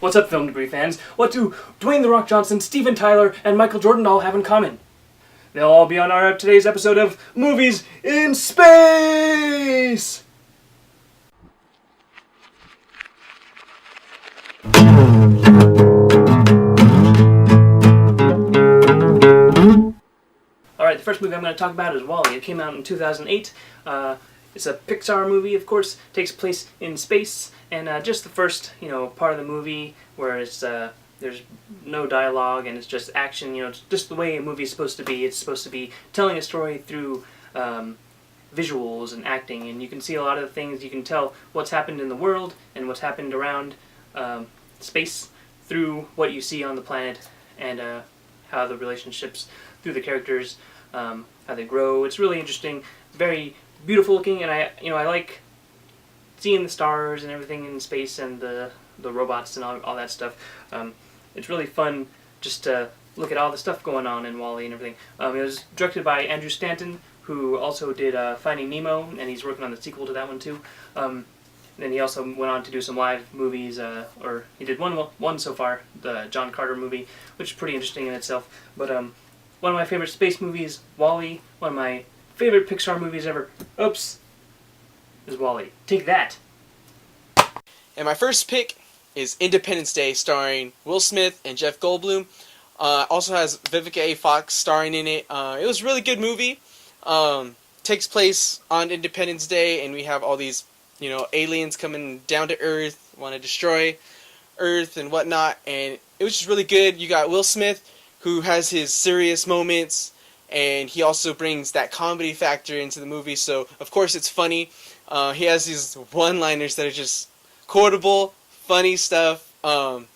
What's up, Film Debris fans? What do Dwayne "The Rock" Johnson, Steven Tyler, and Michael Jordan all have in common? They'll all be on our today's episode of Movies in Space! Alright, the first movie I'm going to talk about is WALL-E. It came out in 2008. It's a Pixar movie, of course, takes place in space, and just the first, part of the movie where it's there's no dialogue and it's just action, it's just the way a movie is supposed to be. It's supposed to be telling a story through visuals and acting, and you can see a lot of the things. You can tell what's happened in the world and what's happened around space through what you see on the planet, and how the relationships through the characters, how they grow. It's really interesting, very beautiful looking, and I like seeing the stars and everything in space and the robots and all that stuff. It's really fun just to look at all the stuff going on in WALL-E and everything. It was directed by Andrew Stanton, who also did Finding Nemo, and he's working on the sequel to that one too. Then he also went on to do some live movies, or he did one so far, the John Carter movie, which is pretty interesting in itself. But one of my favorite space movies, WALL-E. One of my favorite Pixar movies ever. Oops. Is WALL-E. Take that. And my first pick is Independence Day, starring Will Smith and Jeff Goldblum. Also has Vivica A. Fox starring in it. It was a really good movie. Takes place on Independence Day, and we have all these, aliens coming down to Earth, want to destroy Earth and whatnot. And it was just really good. You got Will Smith, who has his serious moments, and he also brings that comedy factor into the movie. So of course it's funny. He has these one-liners that are just quotable, funny stuff. You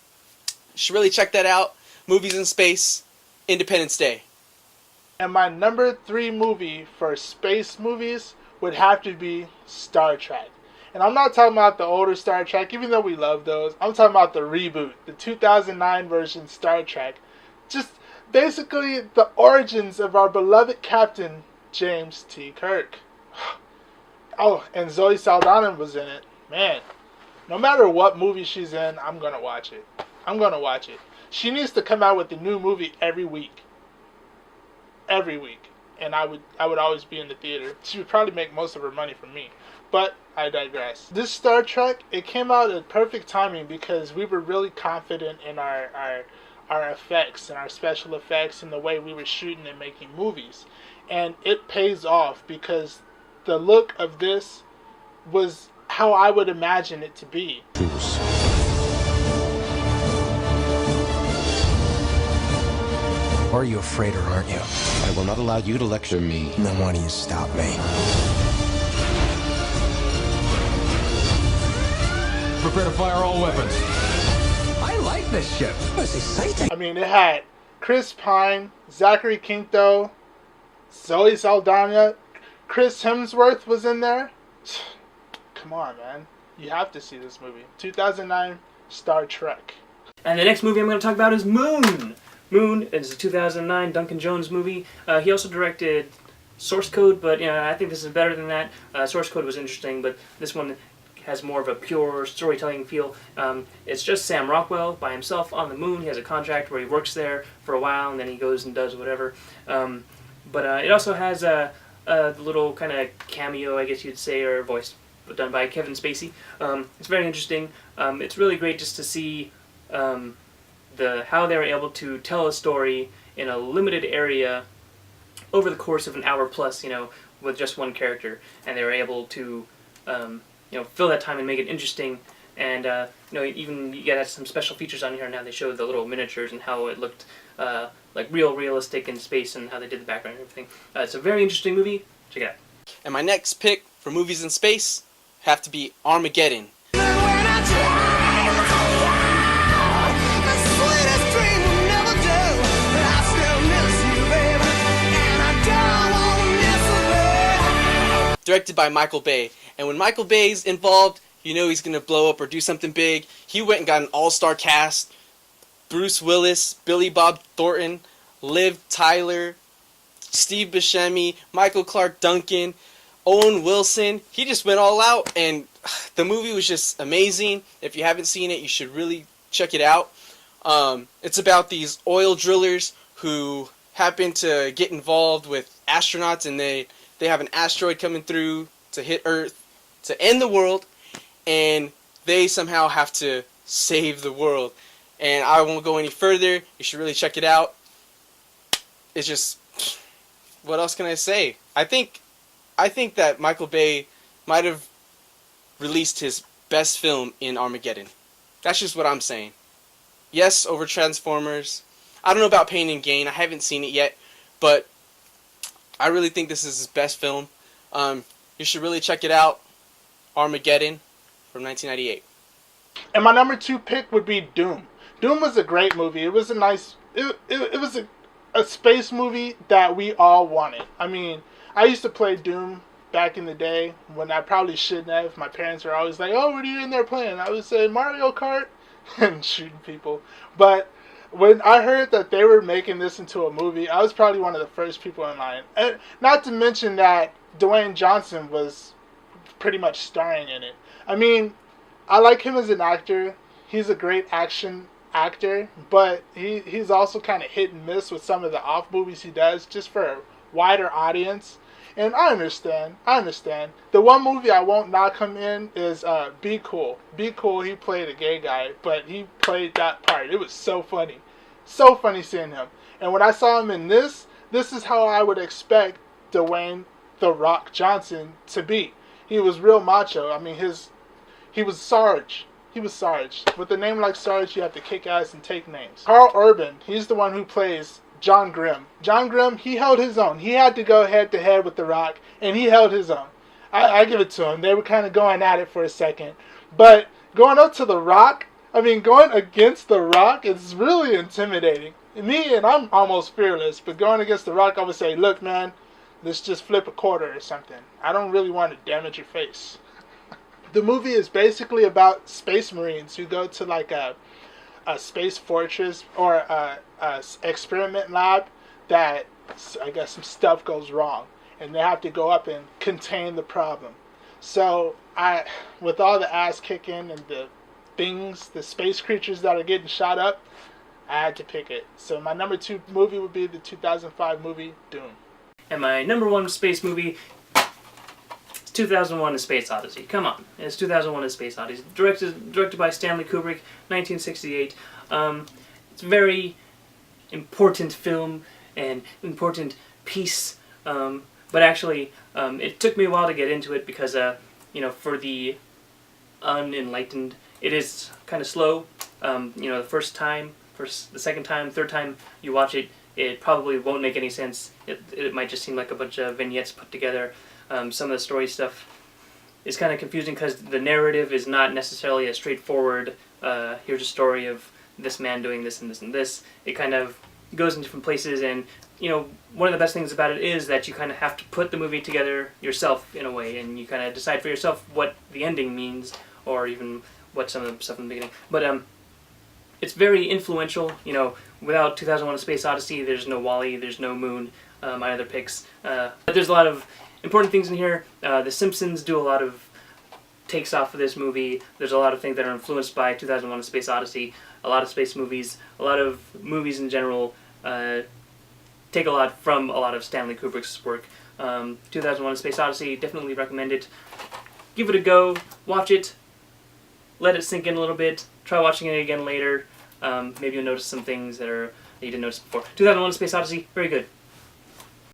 should really check that out. Movies in Space, Independence Day. And my number 3 movie for space movies would have to be Star Trek. And I'm not talking about the older Star Trek, even though we love those. I'm talking about the reboot, the 2009 version Star Trek. Just basically the origins of our beloved Captain James T. Kirk. Oh, and Zoe Saldana was in it. Man, no matter what movie she's in, I'm going to watch it. I'm going to watch it. She needs to come out with a new movie every week. Every week. And I would always be in the theater. She would probably make most of her money from me. But I digress. This Star Trek, it came out at perfect timing because we were really confident in our effects and our special effects and the way we were shooting and making movies. And it pays off because the look of this was how I would imagine it to be. Are you afraid or aren't you? I will not allow you to lecture me. Then why do you stop me? Prepare to fire all weapons. I like this ship. This is exciting. I mean, it had Chris Pine, Zachary Quinto, Zoe Saldana, Chris Hemsworth was in there. Come on, man. You have to see this movie. 2009 Star Trek. And the next movie I'm going to talk about is Moon. Moon is a 2009 Duncan Jones movie. He also directed Source Code, but I think this is better than that. Source Code was interesting, but this one has more of a pure storytelling feel. It's just Sam Rockwell by himself on the moon. He has a contract where he works there for a while, and then he goes and does whatever. But it also has a little kind of cameo, I guess you'd say, or voice done by Kevin Spacey. It's very interesting. It's really great just to see how they were able to tell a story in a limited area over the course of an hour plus, with just one character, and they were able to fill that time and make it interesting. And even you get some special features on here, and how they show the little miniatures and how it looked like realistic in space, and how they did the background and everything. It's a very interesting movie. Check it out. And my next pick for movies in space have to be Armageddon. Directed by Michael Bay. And when Michael Bay's involved, he's going to blow up or do something big. He went and got an all-star cast. Bruce Willis, Billy Bob Thornton, Liv Tyler, Steve Buscemi, Michael Clark Duncan, Owen Wilson. He just went all out, and the movie was just amazing. If you haven't seen it, you should really check it out. It's about these oil drillers who happen to get involved with astronauts, and they have an asteroid coming through to hit Earth to end the world, and they somehow have to save the world. And I won't go any further. You should really check it out. It's just, what else can I say? I think that Michael Bay might have released his best film in Armageddon. That's just what I'm saying. Yes, over Transformers. I don't know about Pain and Gain. I haven't seen it yet, but I really think this is his best film. You should really check it out. Armageddon from 1998. And my number 2 pick would be Doom. Doom was a great movie. It was a nice... It was a space movie that we all wanted. I mean, I used to play Doom back in the day when I probably shouldn't have. My parents were always like, oh, what are you in there playing? I would say Mario Kart and shooting people. But when I heard that they were making this into a movie, I was probably one of the first people in line. And not to mention that Dwayne Johnson was pretty much starring in it. I mean, I like him as an actor. He's a great action actor, but he's also kind of hit and miss with some of the off movies he does just for a wider audience. And I understand. The one movie I won't knock him in is Be Cool. Be Cool, he played a gay guy, but he played that part. It was so funny. So funny seeing him. And when I saw him in this is how I would expect Dwayne "The Rock" Johnson to be. He was real macho. I mean, he was Sarge. He was Sarge. With a name like Sarge, you have to kick ass and take names. Carl Urban, he's the one who plays John Grimm. John Grimm, he held his own. He had to go head to head with The Rock, and he held his own. I give it to him. They were kind of going at it for a second. But going up to The Rock, going against The Rock is really intimidating. Me, and I'm almost fearless, but going against The Rock, I would say, look, man, let's just flip a quarter or something. I don't really want to damage your face. The movie is basically about space marines who go to like a space fortress or a experiment lab that I guess some stuff goes wrong, and they have to go up and contain the problem. So with all the ass kicking and the space creatures that are getting shot up, I had to pick it. So my number 2 movie would be the 2005 movie Doom. And my number 1 space movie, 2001: A Space Odyssey. Come on, it's 2001: A Space Odyssey. Directed by Stanley Kubrick, 1968. It's a very important film and important piece. But actually, it took me a while to get into it because, for the unenlightened, it is kind of slow. The first time, the second time, third time you watch it, it probably won't make any sense. It might just seem like a bunch of vignettes put together. Some of the story stuff is kind of confusing because the narrative is not necessarily a straightforward, here's a story of this man doing this and this and this. It kind of goes in different places, and one of the best things about it is that you kind of have to put the movie together yourself in a way, and you kind of decide for yourself what the ending means, or even what some of the stuff in the beginning. But it's very influential. Without 2001: A Space Odyssey, there's no WALL-E, there's no Moon, my other picks. But there's a lot of important things in here. The Simpsons do a lot of takes off of this movie. There's a lot of things that are influenced by 2001: A Space Odyssey. A lot of space movies, a lot of movies in general take a lot from a lot of Stanley Kubrick's work. 2001: A Space Odyssey, definitely recommend it. Give it a go, watch it, let it sink in a little bit, try watching it again later. Maybe you'll notice some things that you didn't notice before. 2001: A Space Odyssey, very good.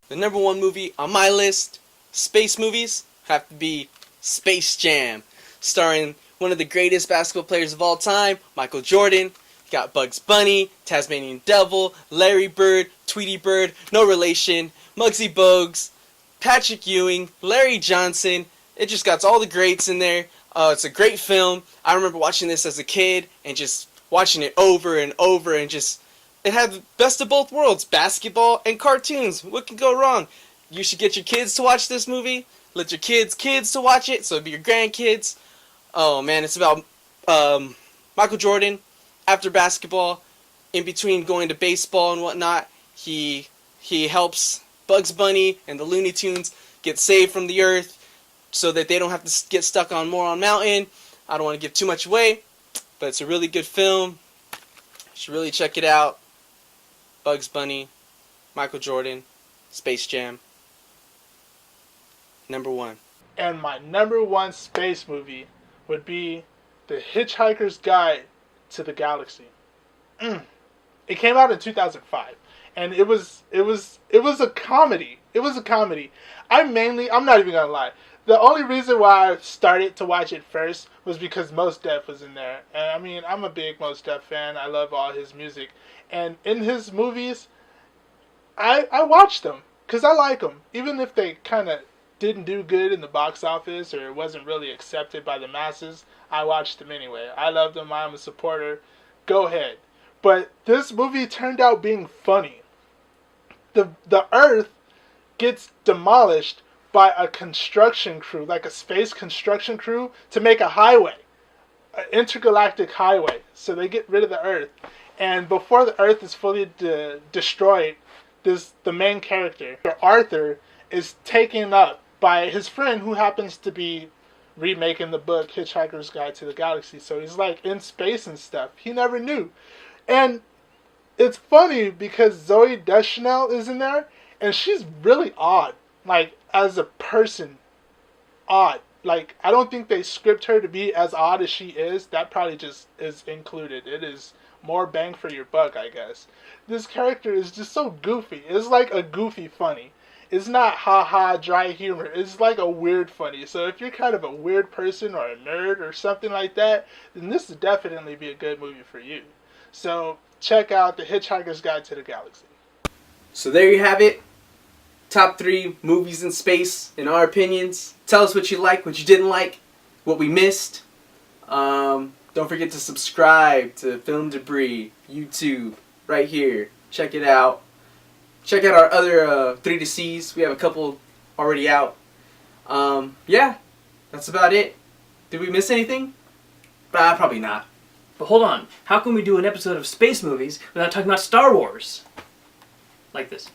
The number 1 movie on my list, space movies, have to be Space Jam, starring one of the greatest basketball players of all time, Michael Jordan. You got Bugs Bunny, Tasmanian Devil, Larry Bird, Tweety Bird, no relation, Muggsy Bogues, Patrick Ewing, Larry Johnson. It just got all the greats in there. It's a great film. I remember watching this as a kid and just watching it over and over, and just it had the best of both worlds, basketball and cartoons. What can go wrong? You should get your kids to watch this movie. Let your kids to watch it, so it'll be your grandkids. Oh man, it's about Michael Jordan after basketball, in between going to baseball and whatnot. He helps Bugs Bunny and the Looney Tunes get saved from the earth so that they don't have to get stuck on Moron Mountain. I don't want to give too much away, but it's a really good film. should really check it out. Bugs Bunny, Michael Jordan, Space Jam. Number 1. And my number 1 space movie would be The Hitchhiker's Guide to the Galaxy. It came out in 2005, and it was a comedy. It was a comedy. I'm not even gonna lie. The only reason why I started to watch it first was because Mos Def was in there. And I mean, I'm a big Mos Def fan. I love all his music. And in his movies, I watched them because I like them. Even if they kind of didn't do good in the box office or it wasn't really accepted by the masses, I watched them anyway. I love them. I'm a supporter. Go ahead. But this movie turned out being funny. The Earth gets demolished by a construction crew, like a space construction crew, to make a highway, an intergalactic highway. So they get rid of the Earth. And before the Earth is fully destroyed, the main character, Arthur, is taken up by his friend who happens to be remaking the book Hitchhiker's Guide to the Galaxy. So he's like in space and stuff. He never knew. And it's funny because Zooey Deschanel is in there, and she's really odd. Like, as a person, odd. Like, I don't think they script her to be as odd as she is. That probably just is included. It is more bang for your buck, I guess. This character is just so goofy. It's like a goofy funny. It's not ha-ha dry humor. It's like a weird funny. So if you're kind of a weird person or a nerd or something like that, then this would definitely be a good movie for you. So check out The Hitchhiker's Guide to the Galaxy. So there you have it. Top 3 movies in space, in our opinions. Tell us what you like, what you didn't like, what we missed. Don't forget to subscribe to Film Debris, YouTube, right here. Check it out. Check out our other 3 to C's. We have a couple already out. Yeah, that's about it. Did we miss anything? Probably not. But hold on, how can we do an episode of space movies without talking about Star Wars? Like this.